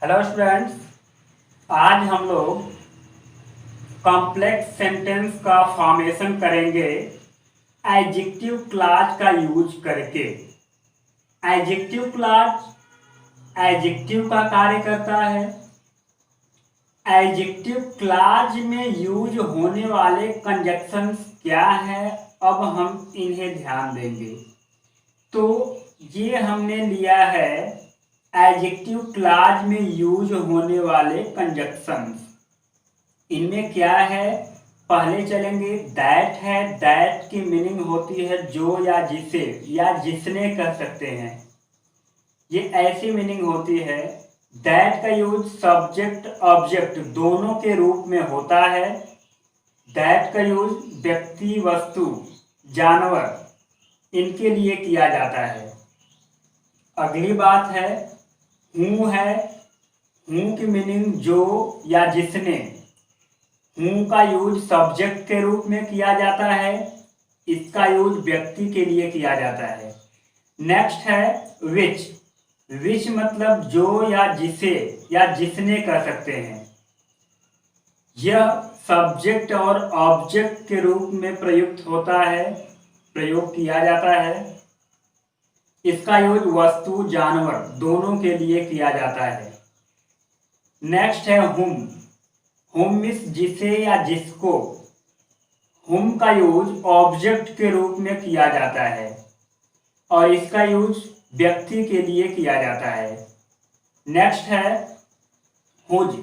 Hello students. आज हम लोग कॉम्प्लेक्स सेंटेंस का फॉर्मेशन करेंगे एडजेक्टिव क्लॉज का यूज करके। एडजेक्टिव क्लॉज एडजेक्टिव का कार्य करता है। एडजेक्टिव क्लॉज में यूज होने वाले कंजक्शंस क्या है, अब हम इन्हें ध्यान देंगे। तो ये हमने लिया है एडजेक्टिव क्लॉज में यूज होने वाले कंजक्शंस। इनमें क्या है, पहले चलेंगे। दैट है, दैट की मीनिंग होती है जो या जिसे या जिसने कह सकते हैं, ये ऐसी मीनिंग होती है। दैट का यूज सब्जेक्ट ऑब्जेक्ट दोनों के रूप में होता है। दैट का यूज व्यक्ति, वस्तु, जानवर इनके लिए किया जाता है। अगली बात है हूँ है। हूँ की मीनिंग जो या जिसने। हूँ का यूज सब्जेक्ट के रूप में किया जाता है, इसका यूज व्यक्ति के लिए किया जाता है। नेक्स्ट है विच। विच मतलब जो या जिसे या जिसने कह सकते हैं। यह सब्जेक्ट और ऑब्जेक्ट के रूप में प्रयुक्त होता है, प्रयोग किया जाता है। इसका यूज वस्तु, जानवर दोनों के लिए किया जाता है। नेक्स्ट है हुम। हुम मीन्स जिसे या जिसको। हुम का यूज ऑब्जेक्ट के रूप में किया जाता है और इसका यूज व्यक्ति के लिए किया जाता है। नेक्स्ट है हुज।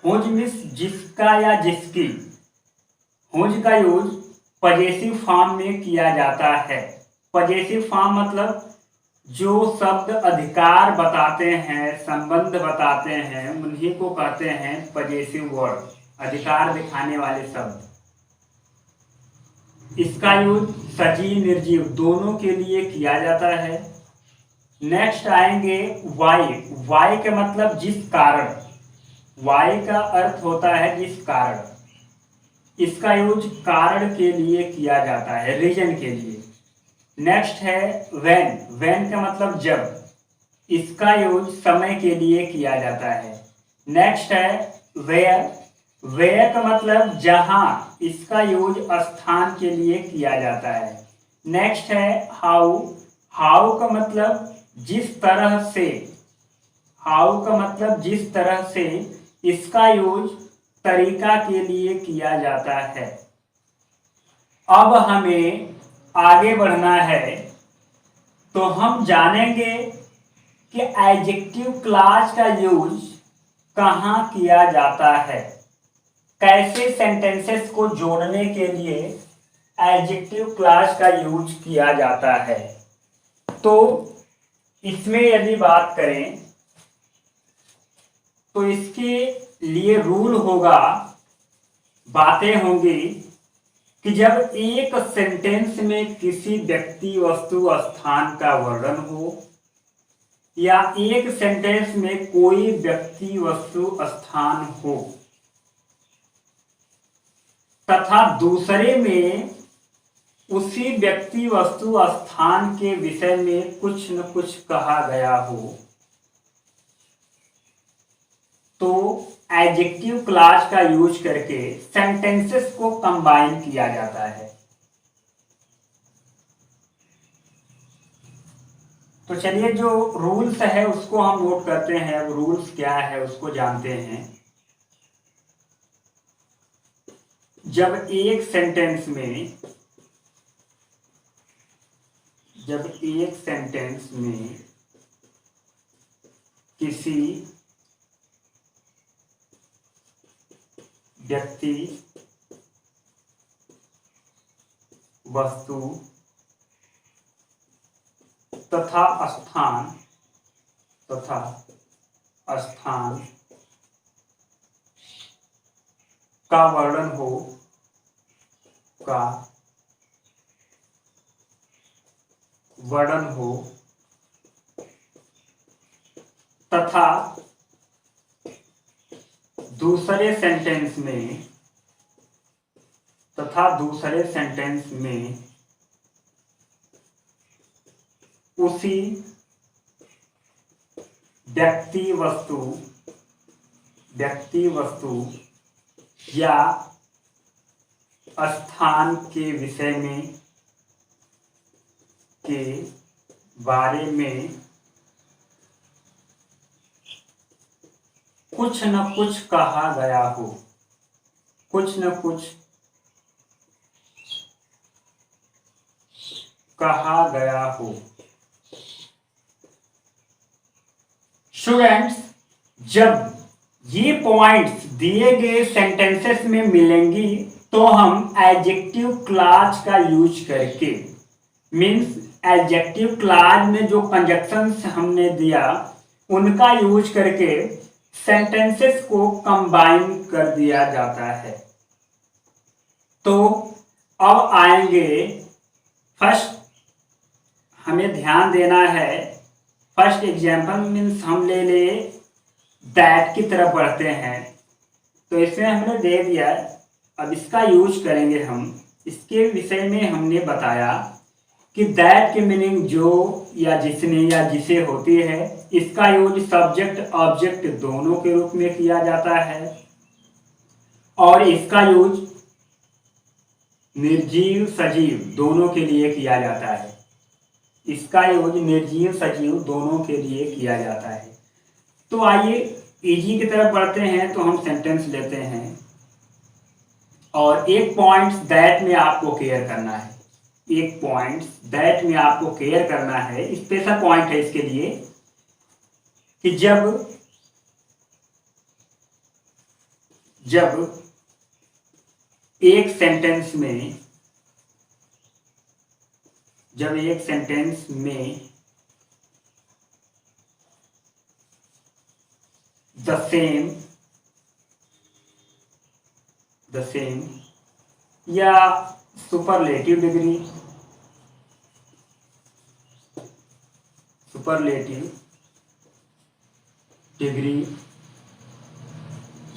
हुज मीन्स जिसका या जिसकी। हुज का यूज पजेसिव फॉर्म में किया जाता है। पजेसिव फॉर्म मतलब जो शब्द अधिकार बताते हैं, संबंध बताते हैं, उन्हीं को कहते हैं पजेसिव वर्ड, अधिकार दिखाने वाले शब्द। इसका यूज सजीव निर्जीव दोनों के लिए किया जाता है। नेक्स्ट आएंगे वाई। वाई का मतलब जिस कारण। वाई का अर्थ होता है जिस कारण। इसका यूज कारण के लिए किया जाता है, रीजन के लिए। नेक्स्ट है व्हेन। व्हेन का मतलब जब। इसका यूज समय के लिए किया जाता है। नेक्स्ट है वेयर। वेयर का मतलब जहां। इसका यूज स्थान के लिए किया जाता है। नेक्स्ट है हाउ। हाउ का मतलब जिस तरह से। हाउ का मतलब जिस तरह से। इसका यूज तरीका के लिए किया जाता है। अब हमें आगे बढ़ना है तो हम जानेंगे कि एडजेक्टिव क्लॉज का यूज कहाँ किया जाता है, कैसे सेंटेंसेस को जोड़ने के लिए एडजेक्टिव क्लॉज का यूज किया जाता है। तो इसमें यदि बात करें तो इसके लिए रूल होगा, बातें होंगी कि जब एक सेंटेंस में किसी व्यक्ति, वस्तु, स्थान का वर्णन हो या एक सेंटेंस में कोई व्यक्ति, वस्तु, स्थान हो तथा दूसरे में उसी व्यक्ति, वस्तु, स्थान के विषय में कुछ न कुछ कहा गया हो, तो एडजेक्टिव क्लॉज का यूज करके सेंटेंसेस को कंबाइन किया जाता है। तो चलिए जो रूल्स है उसको हम नोट करते हैं। अब रूल्स क्या है उसको जानते हैं। जब एक सेंटेंस में किसी व्यक्ति, वस्तु तथा स्थान का वर्णन हो तथा दूसरे सेंटेंस में उसी व्यक्ति, वस्तु व्यक्ति वस्तु या स्थान के विषय में के बारे में कुछ न कुछ कहा गया हो, कुछ न कुछ कहा गया हो। स्टूडेंट्स, जब ये पॉइंट्स दिए गए सेंटेंसेस में मिलेंगी तो हम एडजेक्टिव क्लॉज का यूज करके, मीन्स एडजेक्टिव क्लॉज में जो कंजक्शंस हमने दिया उनका यूज करके सेंटेंसेस को कंबाइन कर दिया जाता है। तो अब आएंगे, फर्स्ट हमें ध्यान देना है, फर्स्ट एग्जाम्पल मीन्स हम ले ले दैट की तरफ बढ़ते हैं। तो इसमें हमने दे दिया, अब इसका यूज करेंगे हम। इसके विषय में हमने बताया कि दैट की मीनिंग जो या जिसने या जिसे होती है, इसका यूज सब्जेक्ट ऑब्जेक्ट दोनों के रूप में किया जाता है और इसका यूज निर्जीव सजीव दोनों के लिए किया जाता है। इसका यूज निर्जीव सजीव दोनों के लिए किया जाता है। तो आइए इजी की तरफ बढ़ते हैं। तो हम सेंटेंस लेते हैं और एक पॉइंट दैट में आपको केयर करना है, एक पॉइंट दैट में आपको केयर करना है, स्पेशल पॉइंट है इसके लिए कि जब एक सेंटेंस में द सेम या सुपरलेटिव डिग्री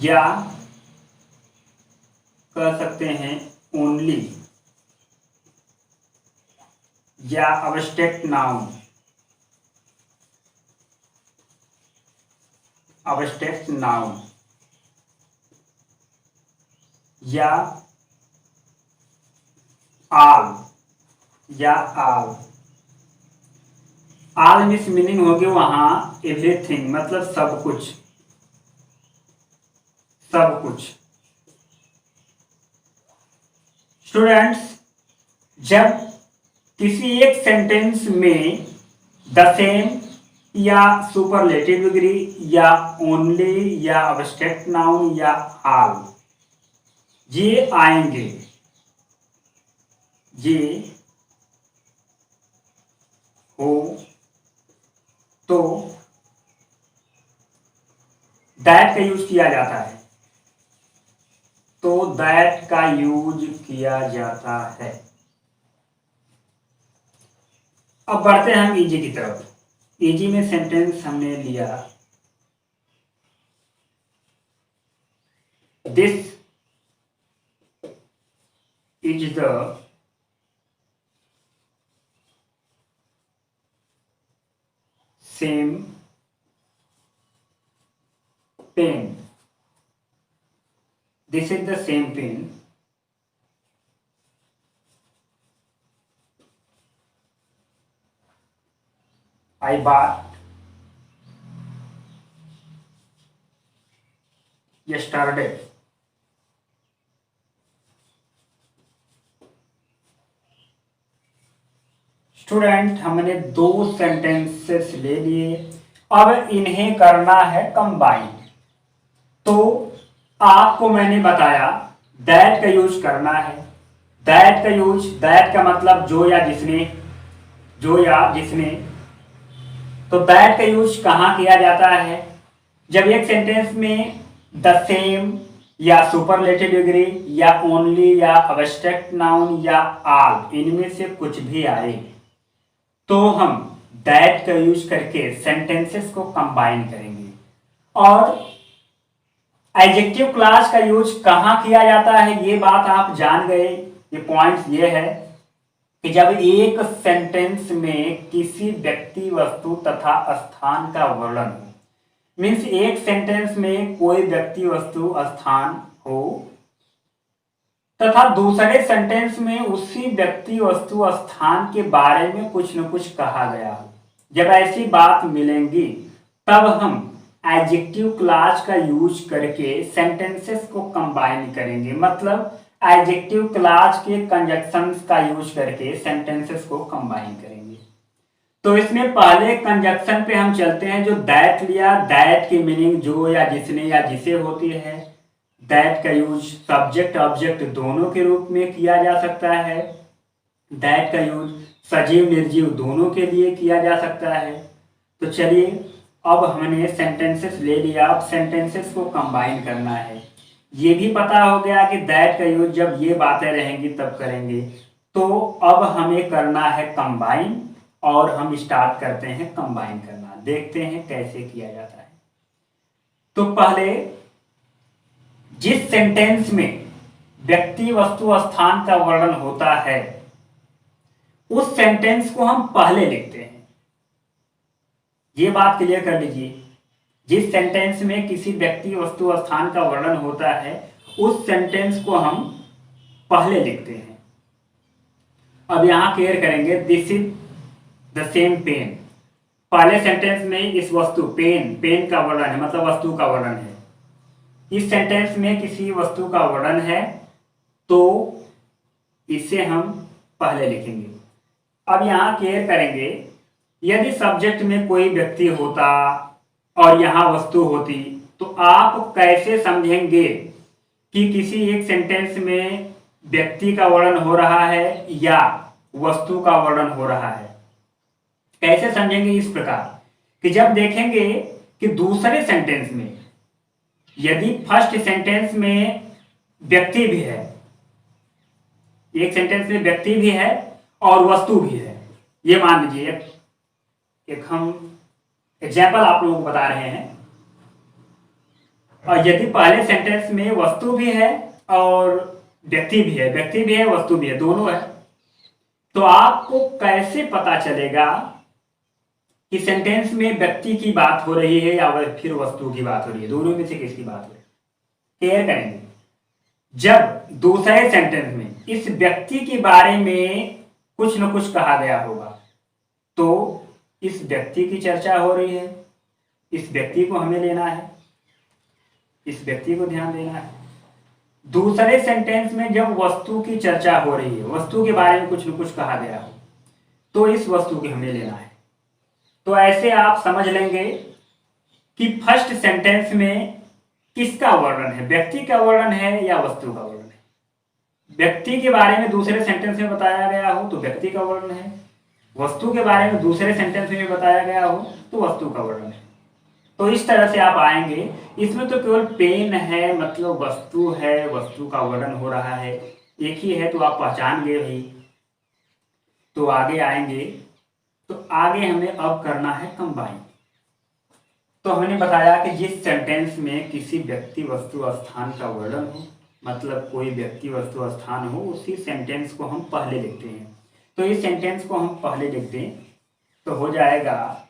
या कह सकते हैं ओनली या अब्स्ट्रैक्ट नाउन या आल मिस मीनिंग होगी वहां एवरीथिंग, मतलब सब कुछ। स्टूडेंट्स, जब किसी एक सेंटेंस में द सेम या सुपरलेटिव डिग्री या ओनली या अब्स्ट्रैक्ट नाउन या आल ये आएंगे, ये हो तो दैट का यूज किया जाता है। अब बढ़ते हैं हम इजी की तरफ। इजी में सेंटेंस हमने लिया, this is the same pen, this is the same pen I bought yesterday. Student, हमने दो सेंटेंसेस ले लिए, अब इन्हें करना है कंबाइन। तो आपको मैंने बताया दैट का यूज करना है। दैट का मतलब जो या जिसने। तो दैट का यूज कहाँ किया जाता है? जब एक सेंटेंस में द सेम या सुपरलेटिव डिग्री या ओनली या अब्स्ट्रैक्ट नाउन या आल इनमें से कुछ भी आए तो हम दैट का यूज करके सेंटेंसेस को कंबाइन करेंगे। और एडजेक्टिव क्लॉज का यूज कहाँ किया जाता है ये बात आप जान गए। ये पॉइंट्स ये है कि जब एक सेंटेंस में किसी व्यक्ति वस्तु तथा स्थान का वर्णन हो, मीन्स एक सेंटेंस में कोई व्यक्ति वस्तु स्थान हो तथा दूसरे सेंटेंस में उसी व्यक्ति वस्तु स्थान के बारे में कुछ न कुछ कहा गया हो। जब ऐसी बात मिलेंगी तब हम एडजेक्टिव क्लॉज का यूज करके सेंटेंसेस को कंबाइन करेंगे, मतलब एडजेक्टिव क्लॉज के कंजक्शंस का यूज करके सेंटेंसेस को कंबाइन करेंगे। तो इसमें पहले कंजक्शन पे हम चलते हैं। जो दैट लिया, दैट की मीनिंग जो या जिसने या जिसे होती है। दैट का यूज सब्जेक्ट ऑब्जेक्ट दोनों के रूप में किया जा सकता है। दैट का यूज सजीव निर्जीव दोनों के लिए किया जा सकता है। तो चलिए अब हमने सेंटेंसेस ले लिया, अब सेंटेंसेस को कंबाइन करना है। ये भी पता हो गया कि दैट का यूज जब ये बातें रहेंगी तब करेंगे। तो अब हमें करना है कंबाइन, और हम स्टार्ट करते हैं कंबाइन करना। देखते हैं कैसे किया जाता है। तो पहले जिस सेंटेंस में व्यक्ति वस्तु स्थान का वर्णन होता है उस सेंटेंस को हम पहले लिखते हैं। ये बात क्लियर कर लीजिए। जिस सेंटेंस में किसी व्यक्ति वस्तु स्थान का वर्णन होता है उस सेंटेंस को हम पहले लिखते हैं। अब यहां क्लियर करेंगे, this is the same pen. पहले सेंटेंस में इस वस्तु पेन का वर्णन है, मतलब वस्तु का वर्णन है। इस सेंटेंस में किसी वस्तु का वर्णन है तो इसे हम पहले लिखेंगे। अब यहां क्लियर करेंगे, यदि सब्जेक्ट में कोई व्यक्ति होता और यहां वस्तु होती तो आप कैसे समझेंगे कि किसी एक सेंटेंस में व्यक्ति का वर्णन हो रहा है या वस्तु का वर्णन हो रहा है। कैसे समझेंगे? इस प्रकार कि जब देखेंगे कि दूसरे सेंटेंस में यदि फर्स्ट सेंटेंस में व्यक्ति भी है, एक सेंटेंस में व्यक्ति भी है और वस्तु भी है, ये मान लीजिए एक हम एग्जाम्पल आप लोगों को बता रहे हैं, और यदि पहले सेंटेंस में वस्तु भी है और व्यक्ति भी है, वस्तु भी है, दोनों है, तो आपको कैसे पता चलेगा कि सेंटेंस में व्यक्ति की बात हो रही है या फिर वस्तु की बात हो रही है, दोनों में से किसकी बात हो रही है? क्लियर करेंगे। जब दूसरे सेंटेंस में इस व्यक्ति के बारे में कुछ न कुछ कहा गया होगा तो इस व्यक्ति की चर्चा हो रही है, इस व्यक्ति को हमें लेना है, इस व्यक्ति को ध्यान देना है। दूसरे सेंटेंस में जब वस्तु की चर्चा हो रही है, वस्तु के बारे में कुछ न कुछ कहा गया हो तो इस वस्तु को हमें लेना है। तो ऐसे आप समझ लेंगे कि फर्स्ट सेंटेंस में किसका वर्णन है, व्यक्ति का वर्णन है या वस्तु का वर्णन है। व्यक्ति के बारे में दूसरे सेंटेंस में बताया गया हो तो व्यक्ति का वर्णन है, वस्तु के बारे में दूसरे सेंटेंस में बताया गया हो तो वस्तु का वर्णन है। तो इस तरह से आप आएंगे। इसमें तो केवल पेन है, मतलब वस्तु है, वस्तु का वर्णन हो रहा है, एक ही है तो आप पहचान गए भाई। तो आगे आएंगे, तो आगे हमें अब करना है कंबाइन। तो हमने बताया कि जिस सेंटेंस में किसी व्यक्ति वस्तु स्थान का वर्णन हो, मतलब कोई व्यक्ति वस्तु स्थान हो, उसी सेंटेंस को हम पहले लिखते हैं। तो इस सेंटेंस को हम पहले लिख दें तो हो जाएगा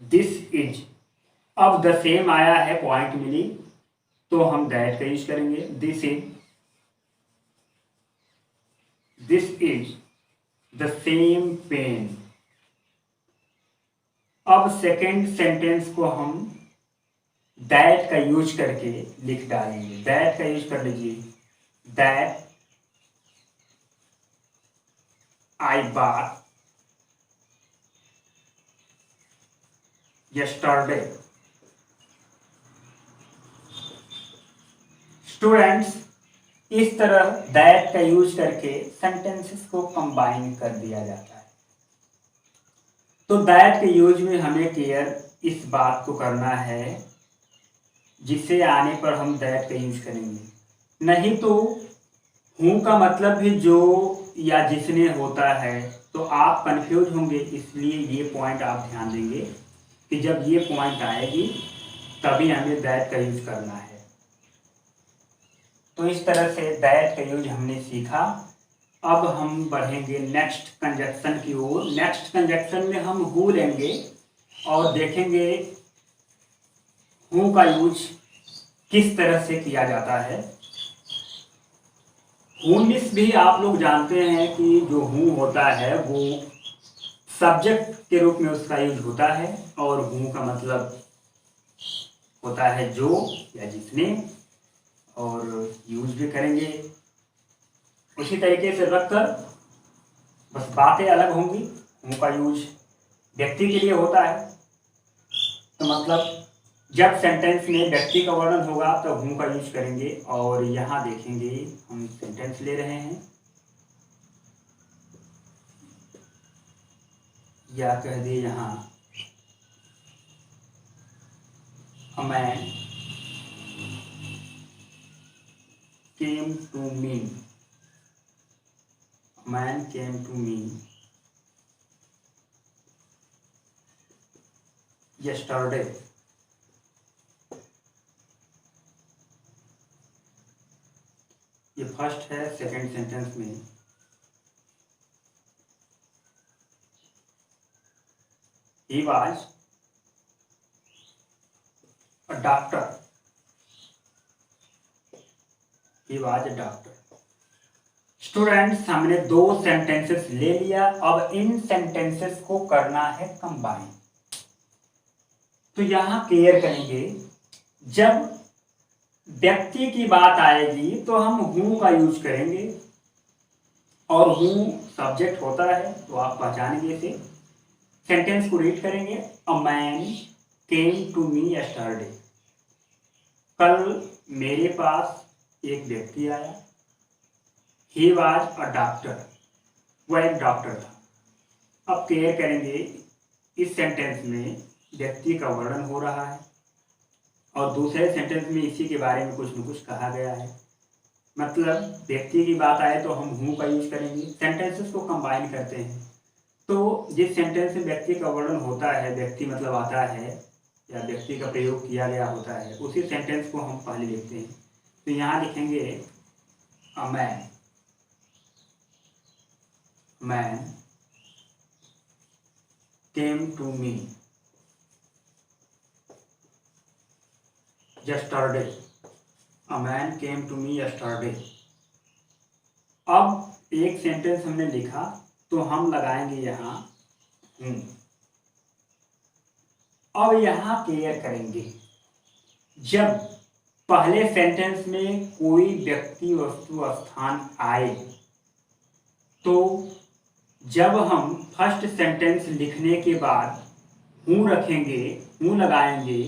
दिस इज। अब द सेम आया है, पॉइंट मिली, तो हम दैट का यूज करेंगे। This is the same pen. अब सेकेंड सेंटेंस को हम दैट का यूज करके लिख डालेंगे। दैट का यूज कर लीजिए, that I bought yesterday। Students, इस तरह दैट का यूज करके सेंटेंसेस को कंबाइन कर दिया जाता है। तो दैट के यूज में हमें क्लियर इस बात को करना है, जिसे आने पर हम दैट का यूज करेंगे। नहीं तो हूं का मतलब भी जो या जिसने होता है तो आप कंफ्यूज होंगे। इसलिए ये पॉइंट आप ध्यान देंगे कि जब ये पॉइंट आएगी तभी हमें दैट का यूज करना है। तो इस तरह से दैट का यूज हमने सीखा। अब हम बढ़ेंगे नेक्स्ट कंजक्शन की ओर। नेक्स्ट कंजक्शन में हम हु लेंगे और देखेंगे हूँ का यूज किस तरह से किया जाता है। हूनिस भी आप लोग जानते हैं कि जो हूँ होता है वो सब्जेक्ट के रूप में उसका यूज होता है, और हूँ का मतलब होता है जो या जिसने, और यूज भी करेंगे उसी तरीके से रखकर, बस बातें अलग होंगी। हूँ का यूज व्यक्ति के लिए होता है, तो मतलब जब सेंटेंस में व्यक्ति का वर्णन होगा तो हूँ का यूज करेंगे। और यहाँ देखेंगे हम सेंटेंस ले रहे हैं, या कह दे यहाँ a man came to me, a man came to me yesterday। ये फर्स्ट है। सेकंड सेंटेंस में he was a doctor, he was a doctor। Students, हमने दो सेंटेंसेस ले लिया, अब इन सेंटेंसेस को करना है कंबाइन। तो यहां क्लियर करेंगे, जब व्यक्ति की बात आएगी तो हम हूँ का यूज करेंगे, और हूँ सब्जेक्ट होता है तो आप पहचानेंगे इसे। सेंटेंस को रीड करेंगे, a man came to me yesterday, कल मेरे पास एक व्यक्ति आया। ही वॉज अ डॉक्टर, वह एक डॉक्टर था। अब क्लियर करेंगे, इस सेंटेंस में व्यक्ति का वर्णन हो रहा है, और दूसरे सेंटेंस में इसी के बारे में कुछ न कुछ कहा गया है। मतलब व्यक्ति की बात आए तो हम हूँ का यूज करेंगे। सेंटेंसेस को कंबाइन करते हैं, तो जिस सेंटेंस में व्यक्ति का वर्णन होता है, व्यक्ति मतलब आता है या व्यक्ति का प्रयोग किया गया होता है, उसी सेंटेंस को हम पहले लिखते हैं। तो यहाँ लिखेंगे a man came to me yesterday, a man came to me yesterday। अब एक सेंटेंस हमने लिखा तो हम लगाएंगे यहाँ हूँ। अब यहाँ क्लियर करेंगे, जब पहले सेंटेंस में कोई व्यक्ति वस्तु स्थान आए, तो जब हम फर्स्ट सेंटेंस लिखने के बाद हूँ रखेंगे, हूँ लगाएंगे,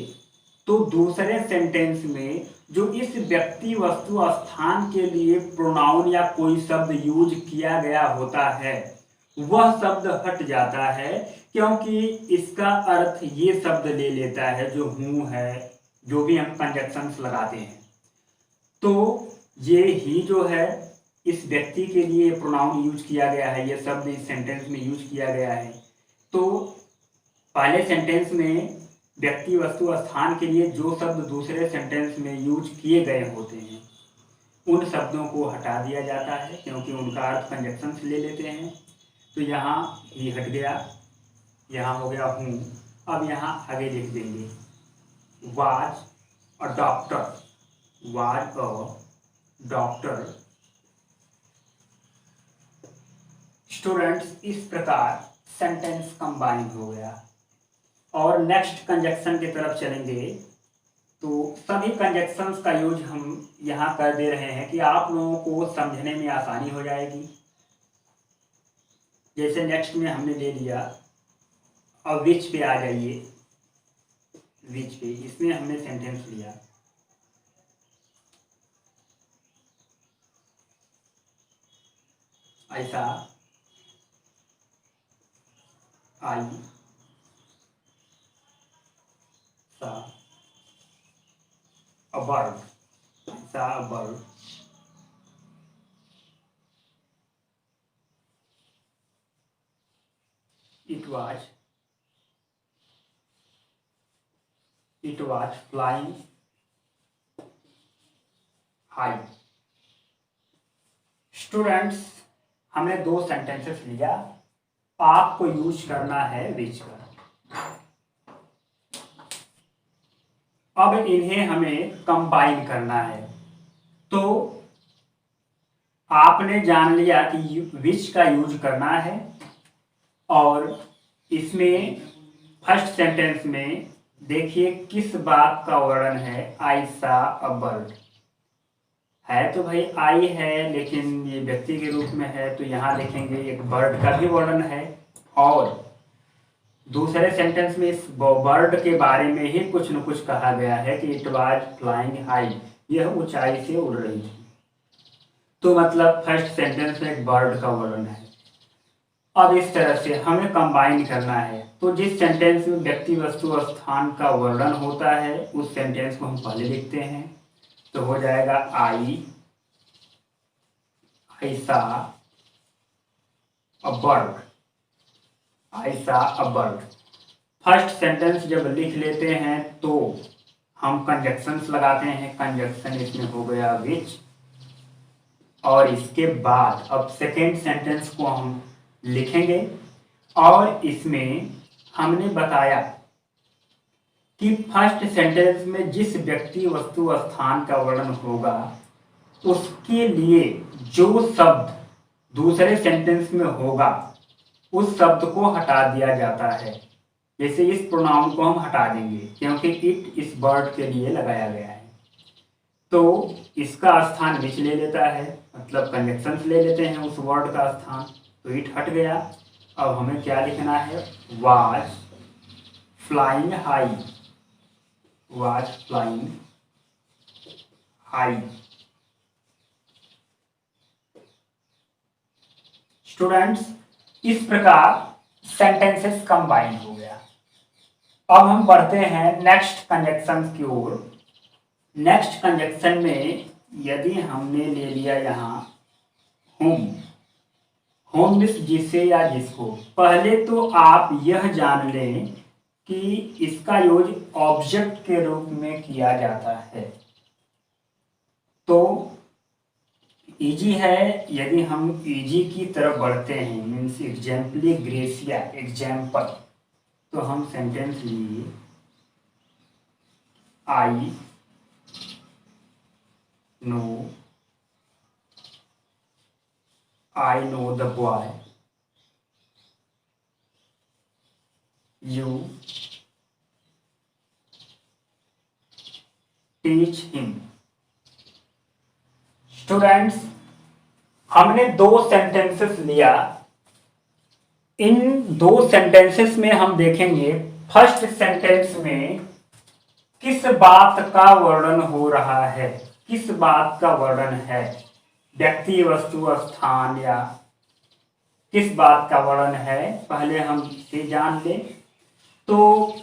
तो दूसरे सेंटेंस में जो इस व्यक्ति वस्तु स्थान के लिए प्रोनाउन या कोई शब्द यूज किया गया होता है, वह शब्द हट जाता है, क्योंकि इसका अर्थ ये शब्द ले लेता है जो हूँ है, जो भी हम कंजक्शंस लगाते हैं। तो ये ही जो है इस व्यक्ति के लिए प्रोनाउन यूज किया गया है, ये शब्द इस सेंटेंस में यूज किया गया है। तो पहले सेंटेंस में व्यक्ति वस्तु स्थान के लिए जो शब्द दूसरे सेंटेंस में यूज किए गए होते हैं, उन शब्दों को हटा दिया जाता है, क्योंकि उनका अर्थ कंजक्शन से ले लेते हैं। तो यहाँ ये हट गया, यहाँ हो गया हूँ। अब यहाँ आगे लिख देंगे was a doctor, was a doctor. Students, इस प्रकार सेंटेंस कंबाइन हो गया। और नेक्स्ट कंजक्शन की तरफ चलेंगे, तो सभी कंजक्शंस का यूज हम यहाँ कर दे रहे हैं कि आप लोगों को समझने में आसानी हो जाएगी। जैसे नेक्स्ट में हमने ले लिया, अब विच पे आ जाइए, विच पे, इसमें हमने सेंटेंस लिया ऐसा आई सा a bird, saw a bird, it was flying high। Students, हमने दो सेंटेंसेस लिया, आपको यूज करना है विच का। अब इन्हें हमें कंबाइन करना है। तो आपने जान लिया कि विच का यूज करना है, और इसमें फर्स्ट सेंटेंस में देखिए किस बात का वर्णन है। आई सा अ बर्ड है, तो भाई आई है, लेकिन ये व्यक्ति के रूप में है, तो यहाँ लिखेंगे एक बर्ड का भी वर्णन है। और दूसरे सेंटेंस में इस बर्ड के बारे में ही कुछ न कुछ कहा गया है कि इट वाज फ्लाइंग हाई, यह ऊंचाई से उड़ रही थी। तो मतलब फर्स्ट सेंटेंस में एक बर्ड का वर्णन है। अब इस तरह से हमें कंबाइन करना है। तो जिस सेंटेंस में व्यक्ति वस्तु स्थान का वर्णन होता है उस सेंटेंस को हम पहले लिखते हैं। तो हो जाएगा आई सा अ बर्ड, आई सा अ बर्ड। फर्स्ट सेंटेंस जब लिख लेते हैं तो हम कंजक्शंस लगाते हैं। कंजक्शन इसमें हो गया विच, और इसके बाद अब सेकेंड सेंटेंस को हम लिखेंगे। और इसमें हमने बताया कि फर्स्ट सेंटेंस में जिस व्यक्ति वस्तु स्थान का वर्णन होगा उसके लिए जो शब्द दूसरे सेंटेंस में होगा उस शब्द को हटा दिया जाता है। जैसे इस प्रोनाउन को हम हटा देंगे क्योंकि इट इस बर्ड के लिए लगाया गया है, तो इसका स्थान विच ले लेता है, मतलब कंजक्शंस ले लेते हैं उस वर्ड का स्थान, तो इट हट गया। अब हमें क्या लिखना है, was flying high, was flying high. Students, इस प्रकार सेंटेंसेस कंबाइन हो गया। अब हम बढ़ते हैं नेक्स्ट कंजक्शन की ओर। नेक्स्ट कंजक्शन में यदि हमने ले लिया यहाँ होम, होम मीन्स जिसे या जिसको, पहले तो आप यह जान लें कि इसका यूज ऑब्जेक्ट के रूप में किया जाता है। तो इजी है, यदि हम इजी की तरफ बढ़ते हैं मीन्स एग्जाम्पली ग्रेसिया एग्जाम्पल, तो हम सेंटेंस लिए I know the boy, you teach him. Students, हमने दो सेंटेंसेस लिया। इन दो सेंटेंसेस में हम देखेंगे फर्स्ट सेंटेंस में किस बात का वर्णन हो रहा है, किस बात का वर्णन है, व्यक्ति वस्तु स्थान या किस बात का वर्णन है, पहले हम इसे जान लें। तो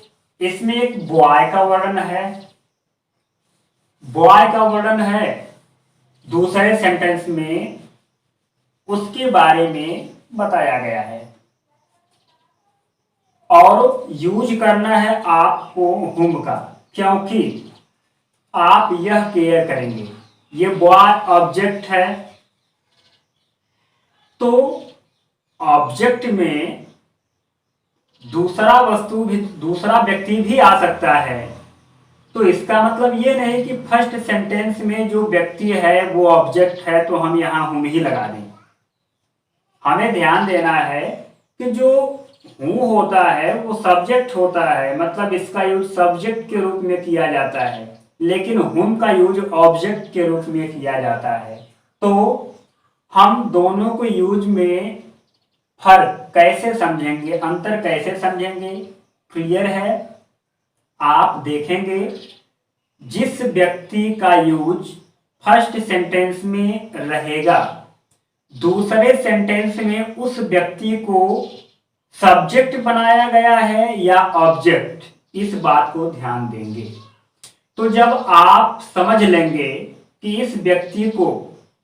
इसमें एक बॉय का वर्णन है, बॉय का वर्णन है। दूसरे सेंटेंस में उसके बारे में बताया गया है, और यूज करना है आपको हुम का, क्योंकि आप यह केयर करेंगे। ये बॉय ऑब्जेक्ट है, तो ऑब्जेक्ट में दूसरा वस्तु भी, दूसरा व्यक्ति भी आ सकता है। तो इसका मतलब ये नहीं कि फर्स्ट सेंटेंस में जो व्यक्ति है वो ऑब्जेक्ट है तो हम यहाँ हुम ही लगा दें। हमें ध्यान देना है कि जो हूँ होता है वो सब्जेक्ट होता है, मतलब इसका यूज सब्जेक्ट के रूप में किया जाता है, लेकिन हुम का यूज ऑब्जेक्ट के रूप में किया जाता है। तो हम दोनों को यूज में फर्क कैसे समझेंगे, अंतर कैसे समझेंगे, क्लियर है। आप देखेंगे जिस व्यक्ति का यूज फर्स्ट सेंटेंस में रहेगा दूसरे सेंटेंस में उस व्यक्ति को सब्जेक्ट बनाया गया है या ऑब्जेक्ट, इस बात को ध्यान देंगे। तो जब आप समझ लेंगे कि इस व्यक्ति को,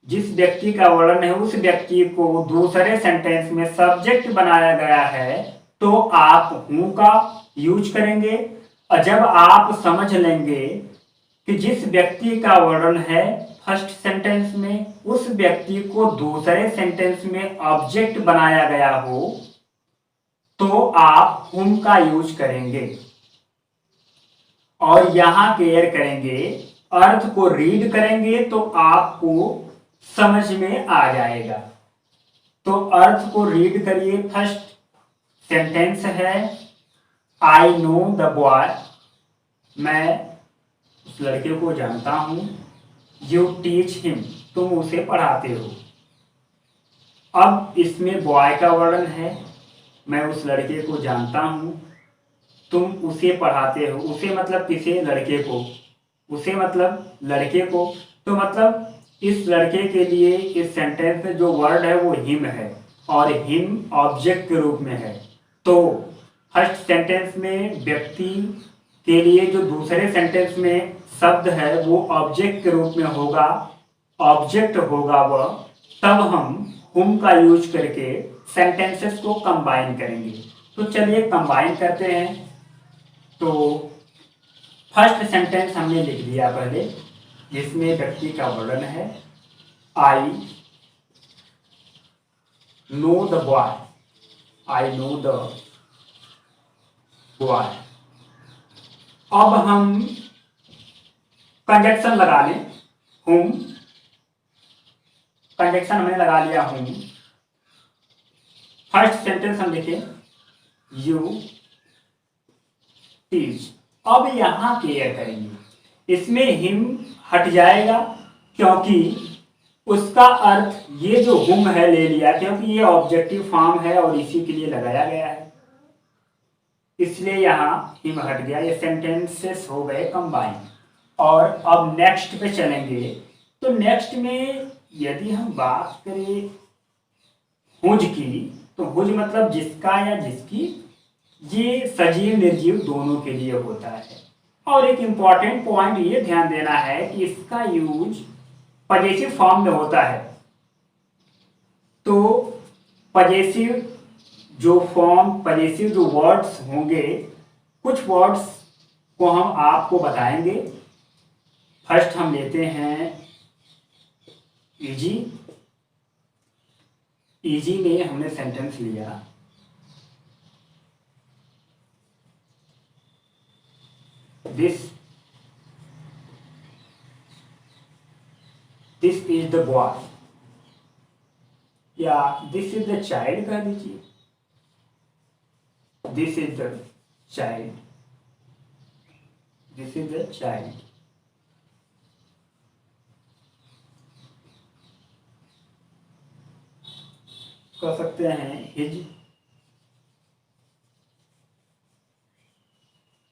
जिस व्यक्ति का वर्णन है उस व्यक्ति को दूसरे सेंटेंस में सब्जेक्ट बनाया गया है, तो आप हूं का यूज करेंगे। और जब आप समझ लेंगे कि जिस व्यक्ति का वर्णन है फर्स्ट सेंटेंस में उस व्यक्ति को दूसरे सेंटेंस में ऑब्जेक्ट बनाया गया हो, तो आप हुम का यूज करेंगे। और यहाँ केयर करेंगे, अर्थ को रीड करेंगे तो आपको समझ में आ जाएगा। तो अर्थ को रीड करिए। फर्स्ट सेंटेंस है आई नो द बॉय, मैं उस लड़के को जानता हूं। यू टीच हिम, तुम उसे पढ़ाते हो। अब इसमें बॉय का वर्णन है, मैं उस लड़के को जानता हूं, तुम उसे पढ़ाते हो। उसे मतलब किसे? लड़के को। उसे मतलब लड़के को। तो मतलब इस लड़के के लिए इस सेंटेंस में जो वर्ड है वो हिम है, और हिम ऑब्जेक्ट के रूप में है। तो फर्स्ट सेंटेंस में व्यक्ति के लिए जो दूसरे सेंटेंस में शब्द है वो ऑब्जेक्ट के रूप में होगा, ऑब्जेक्ट होगा वह। तब हम हुम का यूज करके सेंटेंसेस को कंबाइन करेंगे। तो चलिए कंबाइन करते हैं। तो फर्स्ट सेंटेंस हमने लिख दिया पहले, जिसमें व्यक्ति का वर्णन है I know the boy, I know the boy. अब हम कंजक्शन लगा लें, हुम। कंजक्शन हमने लगा लिया हुम। फर्स्ट सेंटेंस हम लिखे यू टीच। अब यहां क्लियर करेंगे, इसमें हिम हट जाएगा क्योंकि उसका अर्थ ये जो हुम है ले लिया, क्योंकि ये ऑब्जेक्टिव फॉर्म है और इसी के लिए लगाया गया है, इसलिए यहां हिम हट गया। ये सेंटेंसेस हो गए कंबाइन। और अब नेक्स्ट पे चलेंगे। तो नेक्स्ट में यदि हम बात करें हुज की, तो हुज मतलब जिसका या जिसकी, ये सजीव निर्जीव दोनों के लिए होता है। और एक इंपॉर्टेंट पॉइंट ये ध्यान देना है कि इसका यूज पजेसिव फॉर्म में होता है। तो पजेसिव जो फॉर्म, पजेसिव जो वर्ड्स होंगे, कुछ वर्ड्स को हम आपको बताएंगे। फर्स्ट हम लेते हैं इजी। इजी में हमने सेंटेंस लिया दिस इज द बॉय, या दिस इज द चाइल्ड कह दीजिए। This is the child, this is the child. कह सकते हैं his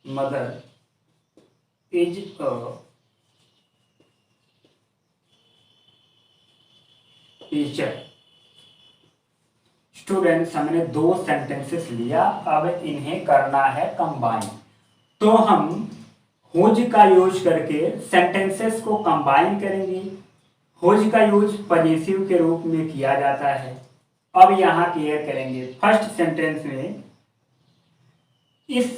mother is a teacher. Students, हमने दो सेंटेंसेस लिया, अब इन्हें करना है कंबाइन। तो हम हुज का यूज करके सेंटेंसेस को कंबाइन करेंगे। हुज का यूज पजेसिव के रूप में किया जाता है। अब यहां क्लियर करेंगे। फर्स्ट सेंटेंस में इस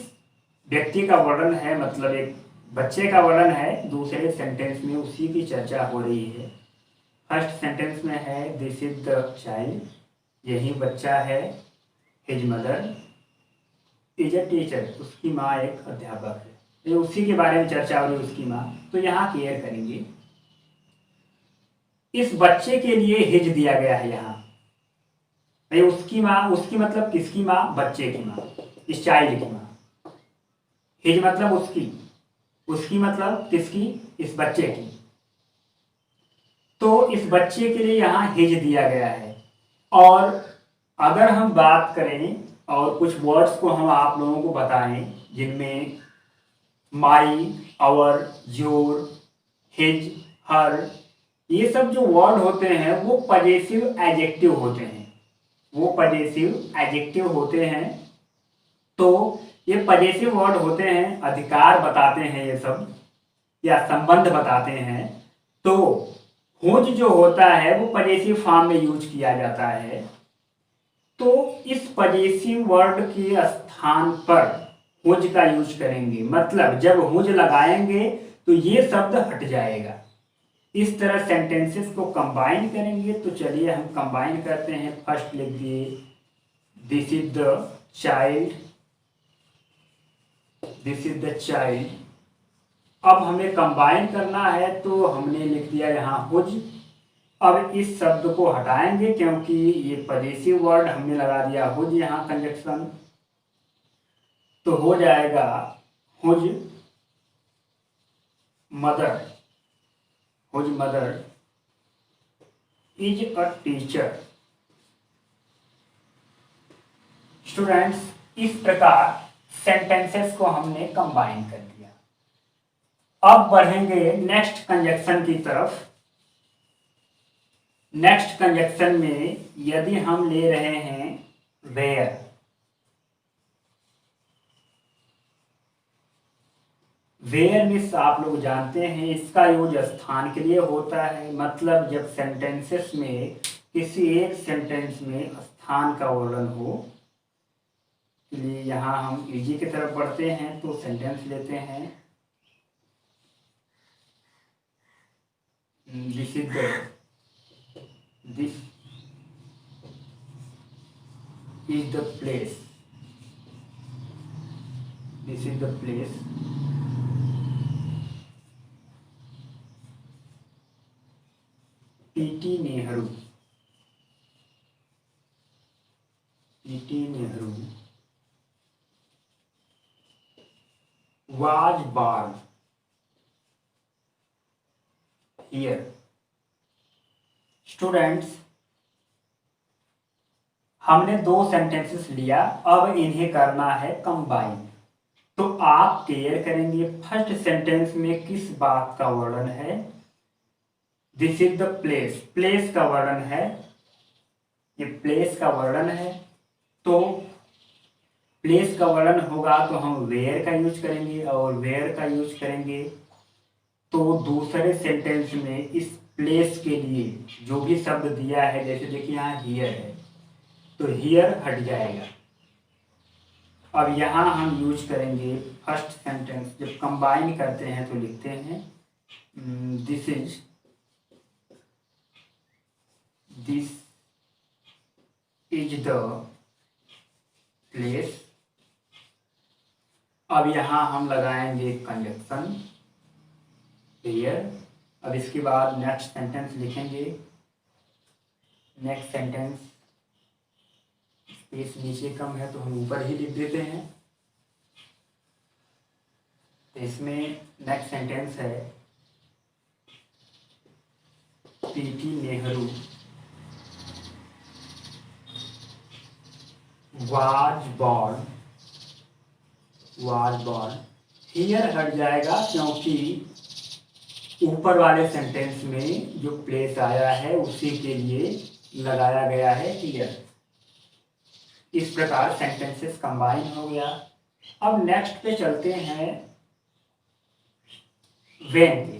व्यक्ति का वर्णन है, मतलब एक बच्चे का वर्णन है। दूसरे सेंटेंस में उसी की चर्चा हो रही है। फर्स्ट सेंटेंस में है दिस इज द चाइल्ड, यही बच्चा है। His mother is a teacher, उसकी माँ एक अध्यापक है। ये उसी के बारे में चर्चा हो रही है, उसकी माँ। तो यहाँ क्लियर करेंगे, इस बच्चे के लिए हिज दिया गया है यहाँ। भाई उसकी माँ, उसकी मतलब किसकी माँ? बच्चे की माँ, इस चाइल्ड की माँ। हिज मतलब उसकी, उसकी मतलब किसकी? इस बच्चे की। तो इस बच्चे के लिए यहाँ हिज दिया गया है। और अगर हम बात करें और कुछ वर्ड्स को हम आप लोगों को बताएं, जिनमें माई, आवर, योर, हिज, हर, ये सब जो वर्ड होते हैं वो पजेसिव एडजेक्टिव होते हैं। वो पजेसिव एडजेक्टिव होते हैं। तो ये पजेसिव वर्ड होते हैं, अधिकार बताते हैं ये सब, या संबंध बताते हैं। तो हुज जो होता है वो पजेसिव फॉर्म में यूज किया जाता है। तो इस पजेसिव वर्ड के स्थान पर हुज का यूज करेंगे। मतलब जब हुज लगाएंगे तो ये शब्द हट जाएगा। इस तरह सेंटेंसेस को कंबाइन करेंगे। तो चलिए हम कंबाइन करते हैं। फर्स्ट लिख दिए this is the child, this is the child, अब हमें कंबाइन करना है तो हमने लिख दिया यहाँ हुज। अब इस शब्द को हटाएंगे क्योंकि ये पजेसिव वर्ड हमने लगा दिया हुज यहाँ कंजक्शन, तो हो जाएगा whose mother, whose mother is a teacher. Students, इस प्रकार सेंटेंसेस को हमने कंबाइन कर दिया। अब बढ़ेंगे नेक्स्ट कंजक्शन की तरफ। नेक्स्ट कंजक्शन में यदि हम ले रहे हैं वेयर, वेयर मीन्स आप लोग जानते हैं इसका यूज स्थान के लिए होता है। मतलब जब सेंटेंसेस में किसी एक सेंटेंस में स्थान का वर्णन हो, इसलिए यहाँ हम इजी की तरफ बढ़ते हैं तो सेंटेंस लेते हैं this is the, this is the place, this is the place PT Nehru, PT Nehru was born here। Students, हमने दो सेंटेंसेस लिया, अब इन्हें करना है कंबाइन। तो आप क्लियर करेंगे फर्स्ट सेंटेंस में किस बात का वर्णन है। This is the place, place का वर्णन है, ये प्लेस का वर्णन है। तो प्लेस का वर्णन होगा तो हम वेयर का यूज करेंगे, और वेयर का यूज करेंगे तो दूसरे सेंटेंस में इस प्लेस के लिए जो भी शब्द दिया है, जैसे देखिए यहाँ हियर है तो हियर हट जाएगा। अब यहाँ हम यूज करेंगे फर्स्ट सेंटेंस, जब कंबाइन करते हैं तो लिखते हैं दिस इज द प्लेस। अब यहाँ हम लगाएंगे कंजक्शन हियर। अब इसके बाद नेक्स्ट सेंटेंस लिखेंगे। नेक्स्ट सेंटेंस स्पेस नीचे कम है तो हम ऊपर ही लिख देते हैं। तो इसमें नेक्स्ट सेंटेंस है PT Nehru was born here हट जाएगा क्योंकि ऊपर वाले सेंटेंस में जो प्लेस आया है उसी के लिए लगाया गया है हियर। इस प्रकार सेंटेंसेस कंबाइन हो गया। अब नेक्स्ट पे चलते हैं व्हेन पे।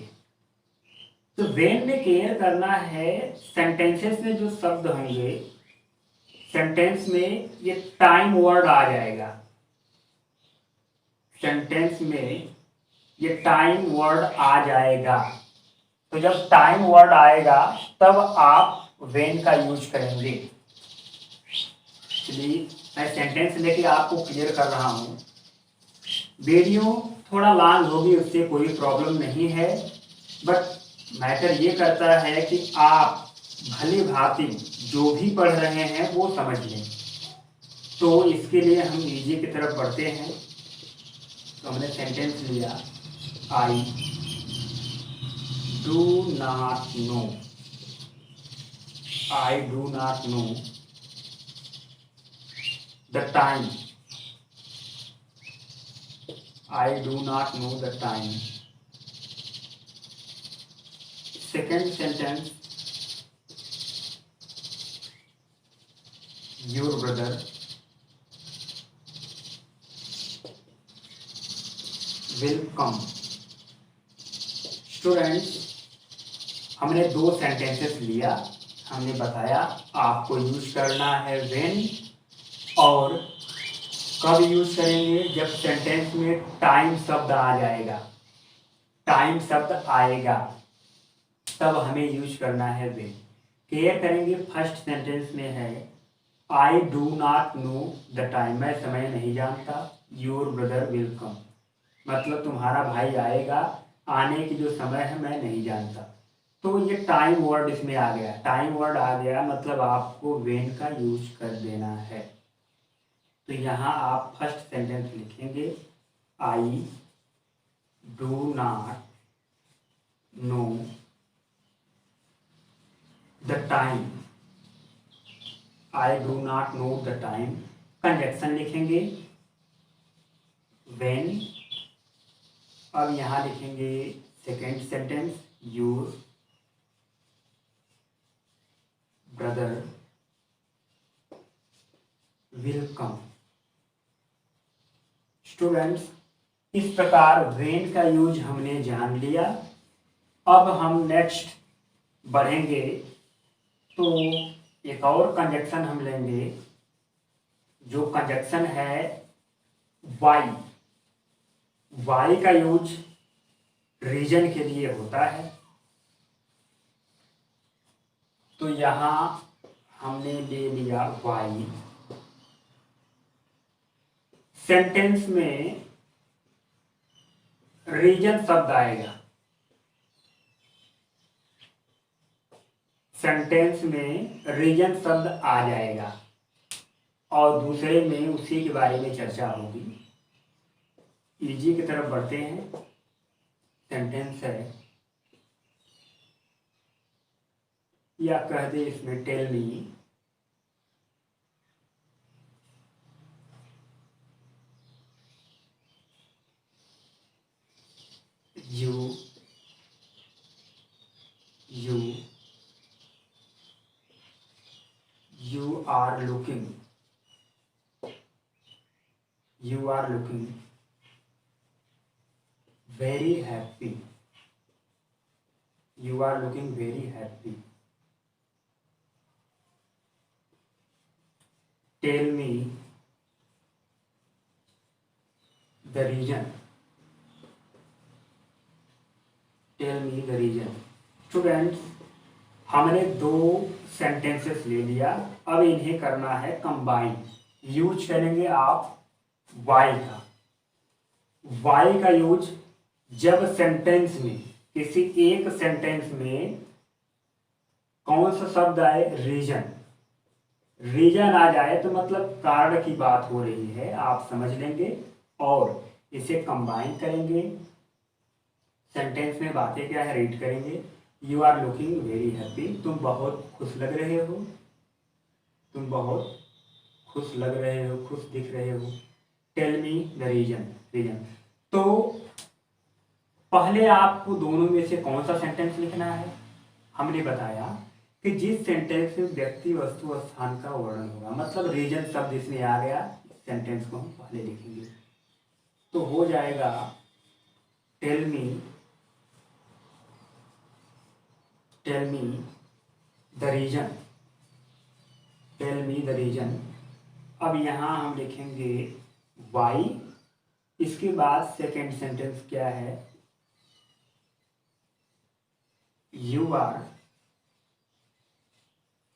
तो व्हेन में केयर करना है सेंटेंसेस में जो शब्द होंगे, सेंटेंस में ये टाइम वर्ड आ जाएगा, सेंटेंस में ये टाइम वर्ड आ जाएगा। तो जब टाइम वर्ड आएगा तब आप व्हेन का यूज करेंगे। चलिए मैं सेंटेंस लेके आपको क्लियर कर रहा हूँ। वीडियो थोड़ा लॉन्ग होगी, उससे कोई प्रॉब्लम नहीं है, बट मैटर ये करता है कि आप भली भांति जो भी पढ़ रहे हैं वो समझ लें। तो इसके लिए हम इजी की तरफ बढ़ते हैं। तो हमने सेंटेंस लिया I do not know, I do not know the time, I do not know the time. Second sentence your brother will come. Students, हमने दो सेंटेंसेस लिया, हमने बताया आपको यूज करना है व्हेन, और कब यूज करेंगे जब सेंटेंस में टाइम शब्द आ जाएगा, टाइम शब्द आएगा तब हमें यूज करना है व्हेन। क्लियर करेंगे। फर्स्ट सेंटेंस में है I do not know the time, मैं समय नहीं जानता। योर ब्रदर विल कम, मतलब तुम्हारा भाई आएगा आने की जो समय है मैं नहीं जानता। तो ये टाइम वर्ड इसमें आ गया, टाइम वर्ड आ गया मतलब आपको वेन का यूज कर देना है। तो यहाँ आप फर्स्ट सेंटेंस लिखेंगे, I do not know the time, I do not know the time. Conjunction लिखेंगे वेन। अब यहाँ लिखेंगे second sentence, your brother will come. Students, इस प्रकार वेन का यूज हमने जान लिया। अब हम नेक्स्ट बढ़ेंगे तो एक और कंजक्शन हम लेंगे, जो कंजक्शन है वाई। वाई का यूज रीजन के लिए होता है। तो यहाँ हमने ले लिया वाई। सेंटेंस में रीजन शब्द आएगा, सेंटेंस में रीजन शब्द आ जाएगा और दूसरे में उसी के बारे में चर्चा होगी। इजी की तरफ बढ़ते हैं। सेंटेंस है या कह दे इसमें tell me, you are looking very happy. You are looking very happy. Tell me the reason. Tell me the reason. Students, हमने दो सेंटेंसेस ले लिया, अब इन्हें करना है कंबाइन। यूज करेंगे आप वाई का। वाई का यूज जब सेंटेंस में, किसी एक सेंटेंस में कौन सा शब्द आए, रीजन, रीजन आ जाए तो मतलब कारण की बात हो रही है, आप समझ लेंगे और इसे कंबाइन करेंगे। सेंटेंस में बातें क्या है रीड करेंगे। You are looking very happy, तुम बहुत खुश लग रहे हो, तुम बहुत खुश लग रहे हो, खुश दिख रहे हो। Tell me the reason. तो पहले आपको दोनों में से कौन सा सेंटेंस लिखना है। हमने बताया कि जिस सेंटेंस में व्यक्ति वस्तु स्थान का वर्णन होगा, मतलब रीजन शब्द इसमें आ गया, इस सेंटेंस को हम पहले लिखेंगे। तो हो जाएगा tell me the reason. Tell me the reason. अब यहाँ हम लिखेंगे वाई। इसके बाद सेकेंड सेंटेंस क्या है, you are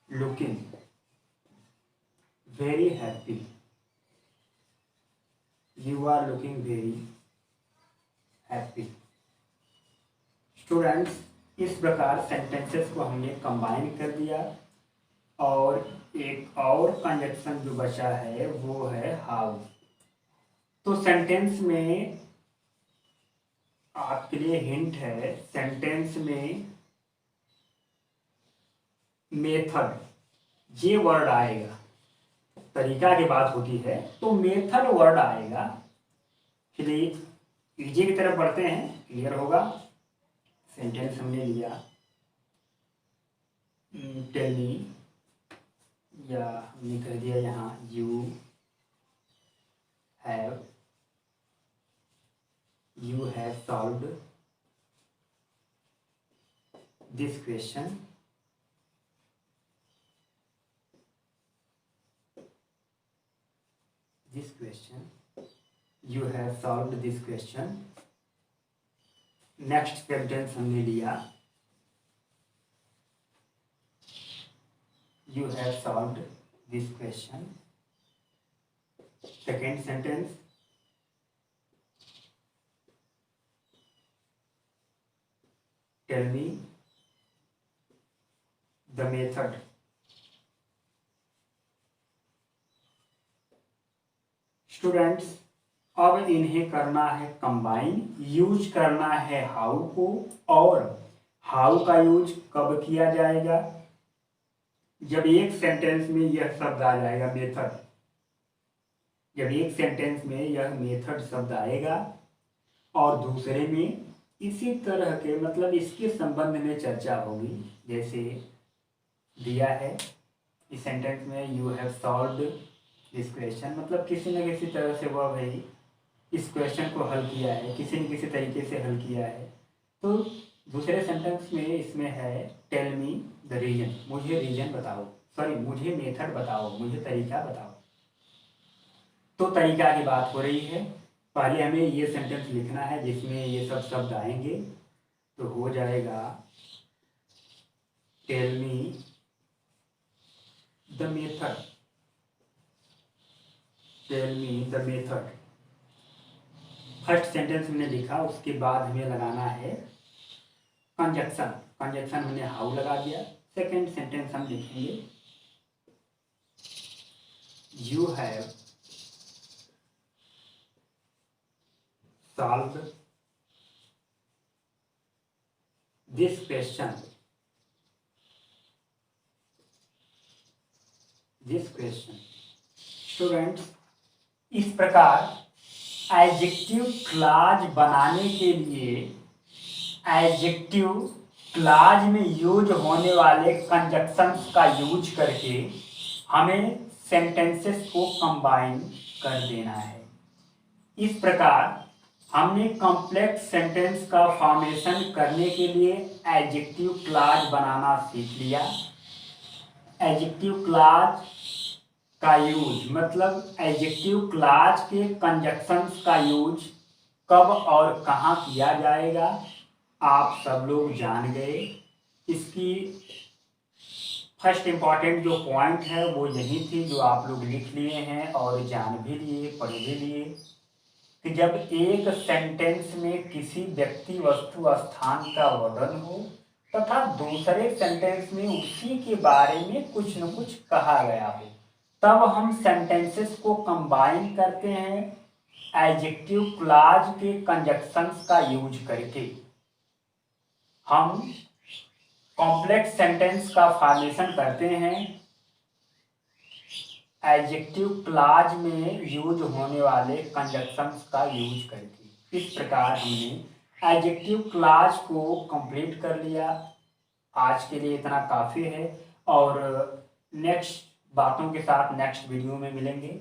looking very happy. You are looking very happy. Students, इस प्रकार सेंटेंसेस को हमने कंबाइन कर दिया और एक और कंजक्शन जो बचा है वो है हाउ। तो सेंटेंस में आपके लिए हिंट है, सेंटेंस में मेथड ये वर्ड आएगा, तरीका की बात होती है तो मेथड वर्ड आएगा। चलिए इजी की तरफ बढ़ते हैं, क्लियर होगा। सेंटेंस हमने लिया टेल मी, या हमने कह दिया यहाँ you have solved this question. You have solved this question. Next sentence हमने लिया you have solved this question. Second sentence tell me the method. Students, अब इन्हें करना है कंबाइन, यूज करना है हाउ को, और हाउ का यूज कब किया जाएगा? जब एक सेंटेंस में यह शब्द आ जाएगा मेथड, जब एक सेंटेंस में यह मेथड शब्द आएगा और दूसरे में इसी तरह के मतलब इसके संबंध में चर्चा होगी। जैसे दिया है इस सेंटेंस में, you have solved this question, मतलब किसी न किसी तरह से वह भाई इस क्वेश्चन को हल किया है, किसी न किसी तरीके से हल किया है। तो दूसरे सेंटेंस में इसमें है टेल मी द रीजन, मुझे रीजन बताओ, सॉरी मुझे मेथड बताओ, मुझे तरीका बताओ। तो तरीका की बात हो रही है। पहले हमें ये सेंटेंस लिखना है जिसमें ये सब शब्द आएंगे। तो हो जाएगा tell me the method, tell me the method. First sentence हमने लिखा, उसके बाद हमें लगाना है कंजक्शन। कंजक्शन हमने हाउ लगा दिया। सेकेंड सेंटेंस हम लिखेंगे you have solved this question, this question. Students, इस प्रकार एडजेक्टिव क्लॉज बनाने के लिए एडजेक्टिव क्लॉज में यूज होने वाले कंजक्शंस का यूज करके हमें सेंटेंसेस को कंबाइन कर देना है। इस प्रकार हमने कॉम्प्लेक्स सेंटेंस का फॉर्मेशन करने के लिए एडजेक्टिव क्लॉज बनाना सीख लिया। एडजेक्टिव क्लॉज का यूज मतलब एडजेक्टिव क्लॉज के कंजक्शंस का यूज कब और कहाँ किया जाएगा आप सब लोग जान गए। इसकी फर्स्ट इम्पॉर्टेंट जो पॉइंट है वो यही थी जो आप लोग लिख लिए हैं और जान भी लिए, पढ़ भी लिए, कि जब एक सेंटेंस में किसी व्यक्ति वस्तु स्थान का वर्णन हो तथा दूसरे सेंटेंस में उसी के बारे में कुछ न कुछ कहा गया हो, तब हम सेंटेंसेस को कंबाइन करते हैं एडजेक्टिव क्लॉज के कंजक्शंस का यूज करके। हम कॉम्प्लेक्स सेंटेंस का फॉर्मेशन करते हैं एडजेक्टिव क्लॉज में यूज होने वाले कंजक्शंस का यूज करके। इस प्रकार हमने एडजेक्टिव क्लॉज को कंप्लीट कर लिया। आज के लिए इतना काफ़ी है और नेक्स्ट बातों के साथ नेक्स्ट वीडियो में मिलेंगे।